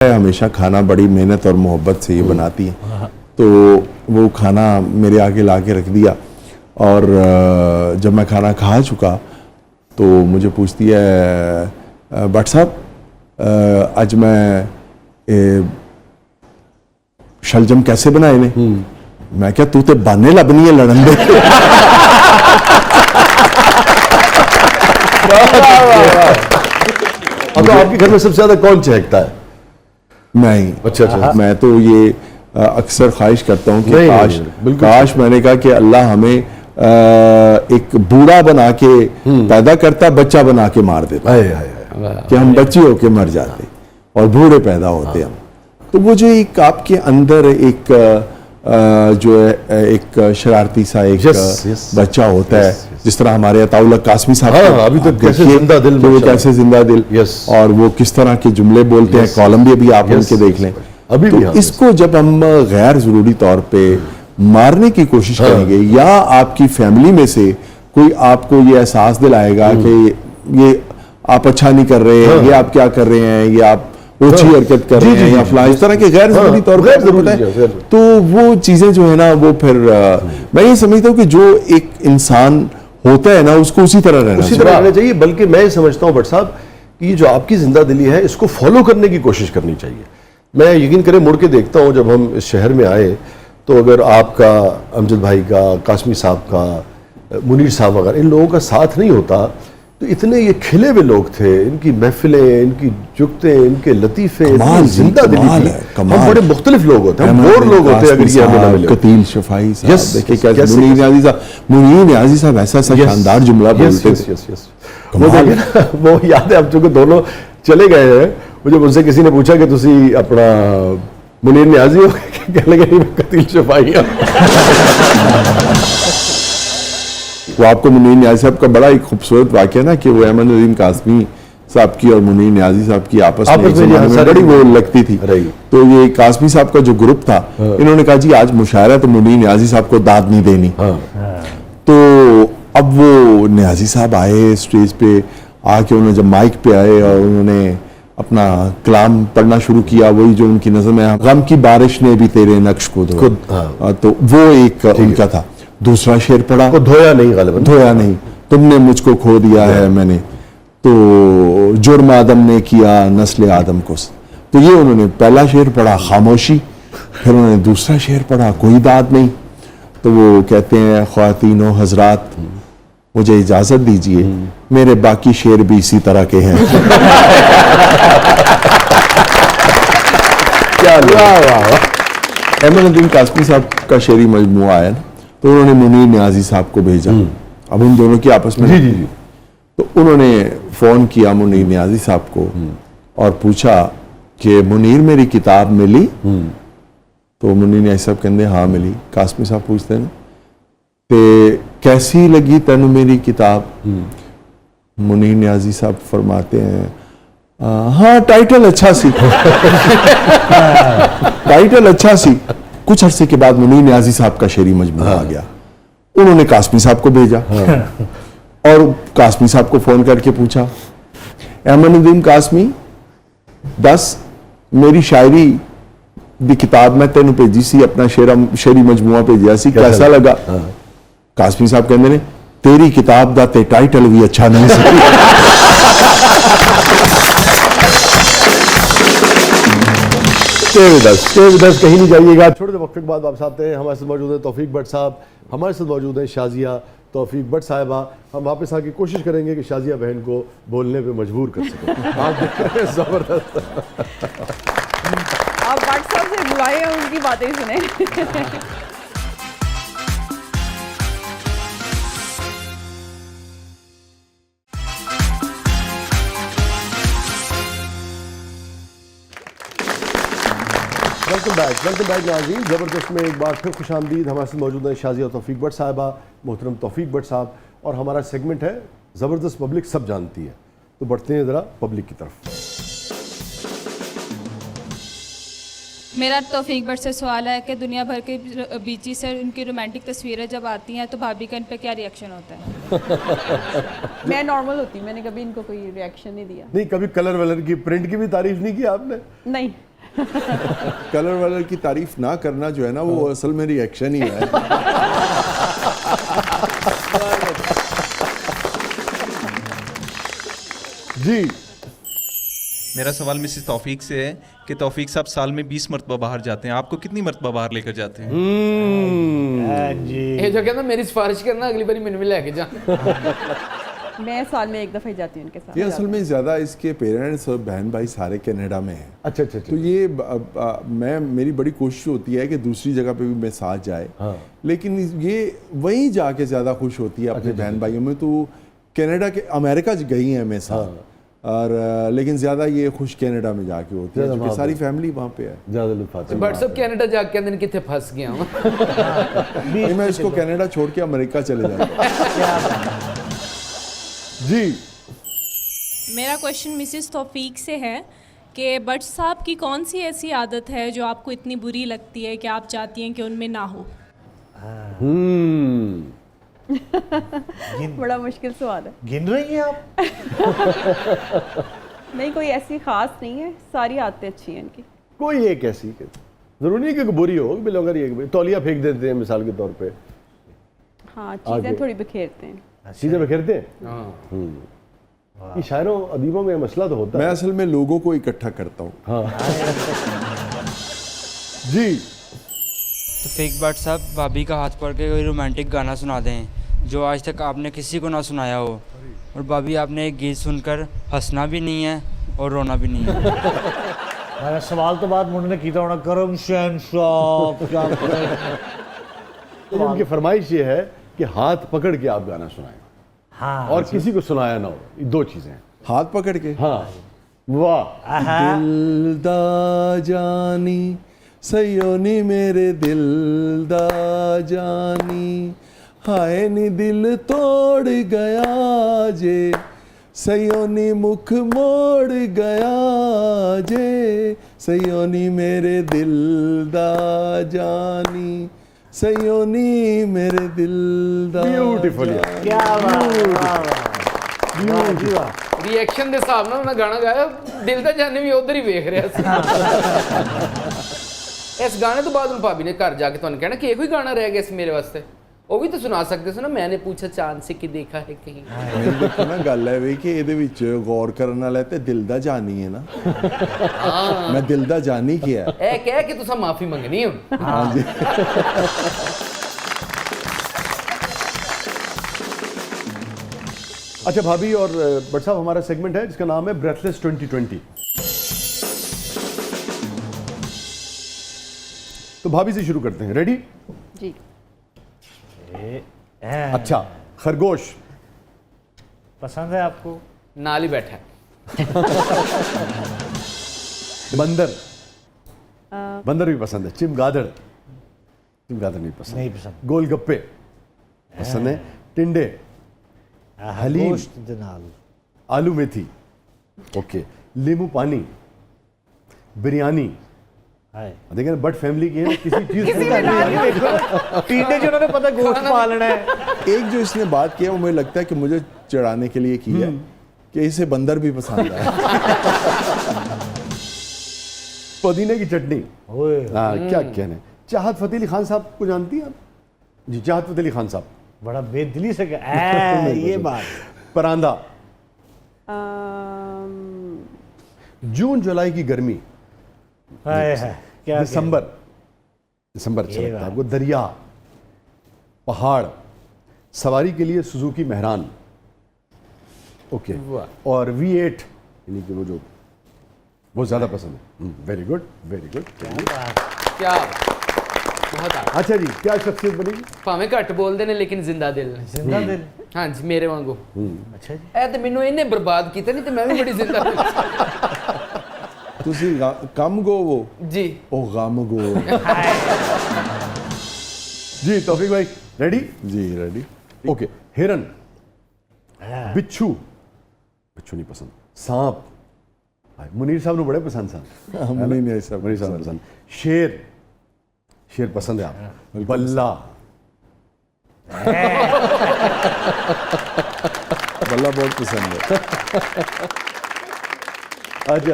हमेशा खाना बड़ी मेहनत और मोहब्बत से ये बनाती है, तो वो खाना मेरे आगे ला के रख दिया और जब मैं खाना खा चुका तो मुझे पूछती है भट्ट साहब आज मैं शलजम कैसे बनाए ने? मैं क्या तू तो बहाने लबनी है लड़न दे। अब तो आपके घर में सबसे ज्यादा कौन चहकता है? मैं ही। अच्छा। मैं तो ये अक्सर ख्वाहिश करता हूँ कि नहीं, काश मैंने कहा कि अल्लाह हमें एक बूढ़ा बना के पैदा करता, बच्चा बना के मार देता कि हम बच्चे होके मर जाते और बूढ़े पैदा होते हम। तो वो जो एक आपके अंदर एक जो है एक शरारती सा एक बच्चा होता है, जिस तरह हमारे अताउल्लाह कासमी साहब अभी तो कैसे जिंदा दिल, वो कैसे जिंदा दिल, और वो किस तरह के जुमले बोलते हैं, कॉलम भी अभी आप उनके देख लें। अभी तो इसको जब हम गैर जरूरी तौर पे मारने की कोशिश करेंगे या आपकी फैमिली में से कोई आपको ये एहसास दिलाएगा कि ये आप अच्छा नहीं कर रहे हैं, ये आप क्या कर रहे हैं, ये आप ओछी हरकत कर रहे हैं या फला, इस तरह के गैर जरूरी तौर पर होता है, तो वो चीजें जो है ना वो फिर मैं ये समझता हूँ कि जो एक इंसान होता है ना उसको उसी तरह रहना चाहिए। बल्कि मैं ये समझता हूँ भट्ट साहब कि जो आपकी जिंदा दिली है इसको फॉलो करने की कोशिश करनी चाहिए। मैं यकीन करें मुड़ के देखता हूँ जब हम इस शहर में आए तो अगर आपका, अमजद भाई का, कासमी साहब का, मुनीर साहब वगैरह इन लोगों का साथ नहीं होता तो इतने ये खिले हुए लोग थे, इनकी महफिलें, इनकी जुगतें, इनके लतीफे, जिंदा दिली थी। हम बड़े मुख्तलिफ लोग होते हैं, हम और लोग होते हैं अगर ये हमें ना मिले। कतील शफाई साहब, देखिए कैसे मुनीर न्याजी साहब ऐसा शानदार जुमला बोलते थे। वो याद है अब चूंकि दोनों चले गए हैं, मुझे मुझसे किसी ने पूछा कि तुसी अपना मुनीर न्याजी हो, कहने लगे नहीं मैं कतील शफाई वो आपको मुनीर न्याजी साहब का बड़ा एक खूबसूरत वाक़या ना कि वो अहमद नदीम कासमी साहब की और मुनीर न्याजी साहब की आपस में बड़ी वो लगती थी। तो ये कासमी साहब का जो ग्रुप था, इन्होंने कहा जी आज मुशायरा तो मुनीर न्याजी साहब को दाद नहीं देनी। तो अब वो न्याजी साहब आए स्टेज पे आके, उन्होंने जब माइक पे आए और उन्होंने अपना कलाम पढ़ना शुरू किया, वही जो उनकी नज़म है, गम की बारिश ने भी तेरे नक्श को धोया, तो वो एक उनका था। दूसरा शेर पढ़ा, धोया नहीं, गलबन धोया नहीं, तुमने मुझको खो दिया है मैंने, तो जुर्म आदम ने किया नस्ल आदम को। तो ये उन्होंने पहला शेर पढ़ा, खामोशी। फिर उन्होंने दूसरा शेर पढ़ा, कोई दाद नहीं। तो वो कहते हैं ख्वातीनो हजरात मुझे इजाजत दीजिए, मेरे बाकी शेर भी इसी तरह के हैं। क्या अहमद नदीम कासमी साहब का शेरी मजमूआ आया ना, तो उन्होंने मुनीर न्याजी साहब को भेजा। अब उन दोनों की आपस में जी। तो उन्होंने फोन किया मुनीर न्याजी साहब को और पूछा कि मुनीर मेरी किताब मिली? तो मुनीर न्याजी साहब कहते हाँ मिली। कासमी साहब पूछते हैं कि कैसी लगी तेन मेरी किताब? मुनीर न्याजी साहब फरमाते हैं हाँ टाइटल अच्छा सी। टाइटल अच्छा सी। कुछ अरसे के बाद मुनीर न्याजी साहब का शेरी मजमूआ आ गया। उन्होंने कासमी साहब को भेजा और कासमी साहब को फोन करके पूछा, अहमद नदीम कासमी दस मेरी शायरी दी किताब मैं तेन भेजी सी, अपना शेरी मजमूआ भेजा सी, कैसा लगा? कासमी साहब कहते ने तेरी किताब दा ते टाइटल भी अच्छा नहीं सी। कहीं नहीं जाइएगा। छोटे से वक्फे के बाद वापस आते हैं। हमारे साथ मौजूद है तौफीक भट्ट साहब, हमारे साथ मौजूद है शाजिया तौफीक भट्ट साहिबा। हम वापस आके कोशिश करेंगे कि शाजिया बहन को बोलने पे मजबूर कर सकें। आप देख रहे हैं जबरदस्त। आप भट्ट साहब से बुलाए और उनकी बातें सुने। वेलकम बैक नाज़रीन। ज़बरदस्त में एक बार फिर खुश आमदीद। हमारे साथ मौजूद है शाजिया तौफीक भट्ट साहिबा, मोहतरम तौफीक भट्ट साहब, और हमारा सेगमेंट है ज़बरदस्त पब्लिक सब जानती है। तो बढ़ते हैं ज़रा पब्लिक की तरफ। मेरा तौफीक भट्ट से सवाल है कि दुनिया भर के बीची से उनकी रोमांटिक तस्वीरें जब आती हैं तो भाभी का इन पे क्या रिएक्शन होता है? मैं नॉर्मल होती, मैंने कभी इनको कोई रिएक्शन नहीं दिया। नहीं, कभी कलर वलर की, प्रिंट की भी तारीफ नहीं की आपने? नहीं। कलर वालर की तारीफ ना करना जो है ना, वो असल में रिएक्शन ही है। जी, मेरा सवाल मिसेस तौफीक से है कि तौफीक साहब साल में 20 मरतबा बाहर जाते हैं, आपको कितनी मरतबा बाहर लेकर जाते हैं? ये जो कहता मेरी सिफारिश करना, अगली बारी मैंने भी लेके जा। मैं साल में एक दफ़ा ही जाती हूँ उनके साथ। ये असल में ज़्यादा इसके पेरेंट्स और बहन भाई सारे कनाडा में हैं। अच्छा अच्छा अच्छा। तो ये मेरी बड़ी कोशिश होती है कि दूसरी जगह पे भी मैं साथ जाए, लेकिन ये वहीं जाके ज़्यादा खुश होती है अपने बहन भाइयों में। तो कनाडा के अमेरिका गई हैं मेरे साथ, और लेकिन ज़्यादा ये खुश कनाडा में जाके होती है क्योंकि सारी फैमिली वहाँ पे है। ज़्यादा लुत्फ आता है। बट सब कनाडा जाके कहते हैं कितने फंस गया हूँ। नहीं, मैं इसको कनाडा छोड़ के अमेरिका चले जाऊँ। जी, मेरा क्वेश्चन मिसेस तौफीक से है कि बट साहब की कौन सी ऐसी आदत है जो आपको इतनी बुरी लगती है कि आप चाहती हैं कि उनमें ना हो? बड़ा मुश्किल सवाल है। गिन रही हैं आप? नहीं, कोई ऐसी खास नहीं है, सारी आदतें अच्छी हैं इनकी। कोई एक ऐसी जरूरी नहीं कि बुरी हो, बिल अगर ये तौलिया फेंक देते हैं मिसाल के तौर पे, हाँ, आगे। चीज़ें थोड़ी बिखेरते हैं। चीजें बिखेरते हैं। ये शायरों अदीबों में मसला तो होता मैं है। असल में लोगों को इकट्ठा करता हूँ। जी, तो फेक बट साहब, भाभी का हाथ पकड़ के कोई रोमांटिक गाना सुना दें जो आज तक आपने किसी को ना सुनाया हो, और भाभी आपने एक गीत सुनकर हंसना भी नहीं है और रोना भी नहीं है। मैंने सवाल तो बाद मुंडे ने किया होना, करम शहंशाह क्या तो उनकी फरमाइश ये है कि हाथ पकड़ के आप गाना सुनाएं। हाँ, और किसी को सुनाया ना हो, ये दो चीजें हैं। हाथ पकड़ के, हाँ, वाह। दिल दा जानी सयोनी मेरे दिल दा जानी, हाय नी दिल तोड़ गया जे सयोनी मुख मोड़ गया जे, सयोनी मेरे दिल दा जानी, सयोनी मेरे दिल दा ब्यूटीफुल। क्या रिएक्शन के हिसाब ਨਾਲ ਉਹਨਾਂ ਗਾਣਾ ਗਾਇਆ, ਦਿਲ ਤਾਂ ਜਾਨੇ ਵੀ ਉਧਰ ਹੀ ਵੇਖ ਰਿਹਾ ਸੀ। ਇਸ ਗਾਣੇ ਤੋਂ ਬਾਅਦ ਹੁਣ ਭਾਬੀ ਨੇ ਘਰ ਜਾ ਕੇ ਤੁਹਾਨੂੰ ਕਹਿਣਾ ਕਿ ਇਹੋ ਹੀ ਗਾਣਾ ਰਹਿ ਗਿਆ ਸੀ ਮੇਰੇ ਵਾਸਤੇ, ਉਹ ਵੀ ਤਾਂ ਸੁਣਾ ਸਕਦੇ ਸੀ ਨਾ। मैंने पूछा चांद से कि देखा है कहीं। देखो ना, गल है वे कि ਇਹਦੇ ਵਿੱਚ ਗੌਰ ਕਰਨ ਵਾਲਾ ਤੇ ਦਿਲ ਦਾ ਜਾਨੀ ਹੈ ਨਾ। मैं दिल दा जानी किया है। ਇਹ ਕਹਿ ਕੇ ਤੁਸੀਂ ਮਾਫੀ ਮੰਗਣੀ ਹੁਣ। हाँ जी। अच्छा भाभी और बट साहब, हमारा सेगमेंट है जिसका नाम है ब्रेथलेस 2020। तो भाभी से शुरू करते हैं, रेडी? जी। अच्छा, खरगोश पसंद है आपको? ਨਾਲ ਹੀ ਬੈਠਾ ਹੈ। बंदर, बंदर भी पसंद है। चिमगादड़, चिमगादड़ नहीं पसंद। नहीं पसंद। गोलगप्पे पसंद है। टिंडे, हलीम, गोश्त दे नाल, आलू मेथी, ओके, नींबू पानी, बिरयानी। हाय देखें बट फैमिली की है, किसी चीज टीने जो उन्होंने पता गोश्त पालना है। एक जो इसने बात किया वो मुझे लगता है कि मुझे चढ़ाने के लिए की है कि इसे बंदर भी पसंद है। पुदीने की चटनी। ओए हाँ, क्या कहने। चाहत फतेह अली खान साहब को जानती हैं आप? जी, चाहत फतेह अली खान साहब। बड़ा बेदिली से ये बात। परांदा। अम, जून जुलाई की गर्मी। हाय हाय क्या दिसंबर, दिसंबर अच्छा ये लगता है बात। आपको। दरिया, पहाड़, सवारी के लिए सुजुकी मेहरान, ओके, और V8 यानी कि वो ज्यादा पसंद है। Very good, very good. क्या बहुत आ अच्छा जी, क्या शख्सियत बनेगी? ਭਾਵੇਂ ਘੱਟ ਬੋਲਦੇ ਨੇ ਲੇਕਿਨ ਜ਼ਿੰਦਾ ਦਿਲ ਨੇ। जिंदा दिल। ਹਾਂਜੀ ਮੇਰੇ ਵਾਂਗੂ। अच्छा जी। ਇਹ ਤੇ ਮੈਨੂੰ ਇਹਨੇ ਬਰਬਾਦ ਕੀਤਾ, ਨਹੀਂ ਤੇ ਮੈਂ ਵੀ ਬੜੀ ਜ਼ਿੰਦਾ ਦਿਲ। तुसी कम गो वो जी ओ गम गो। जी तौफीक भाई रेडी? जी रेडी। ओके, हिरन, बिच्छू, बिच्छू नहीं पसंद। सांप, मुनीर साहब ने बड़े पसंद सांप। मुनीर साहब पसंद। शेर, शेर पसंद है आप? बल्ला, बल्ला बहुत पसंद है। अच्छा